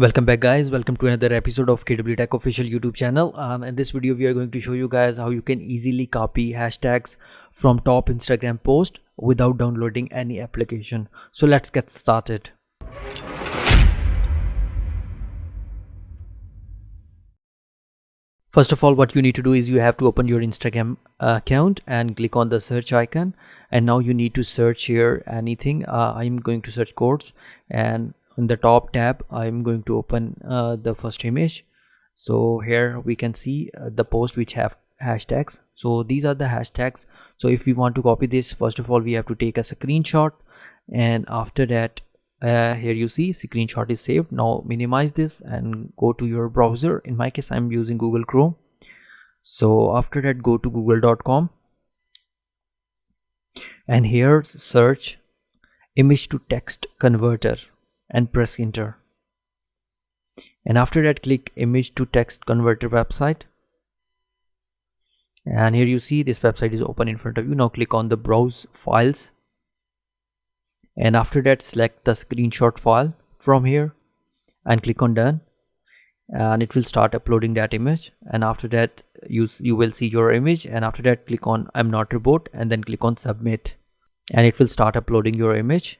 Welcome back guys, welcome to another episode of KW Tech official YouTube channel. In this video we are going to show you guys how you can easily copy hashtags from top Instagram post without downloading any application. So let's get started. First of all, what you need to do is you have to open your Instagram account and click on the search icon, and now you need to search here anything. I'm going to search quotes, and in the top tab I'm going to open the first image. So here we can see the post which have hashtags. So these are the hashtags. So if we want to copy this, first of all we have to take a screenshot, and after that here you see screenshot is saved. Now minimize this and go to your browser. In my case I'm using Google Chrome. So after that go to google.com and here search image to text converter and press enter, and after that click image to text converter website, and here you see this website is open in front of you. Now click on the browse files, and after that select the screenshot file from here and click on done, and it will start uploading that image. And after that you will see your image, and after that click on I'm not robot and then click on submit, and it will start uploading your image.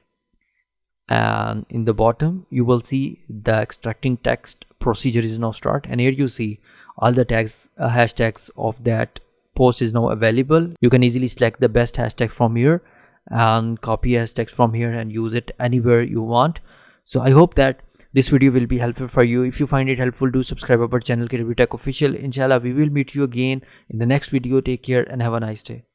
And in the bottom you will see the extracting text procedure is now start, and here you see all the tags hashtags of that post is now available. You can easily select the best hashtag from here and copy hashtags from here and use it anywhere you want. So I hope that this video will be helpful for you. If you find it helpful, do subscribe our channel KW Tech official. Inshallah we will meet you again in the next video. Take care and have a nice day.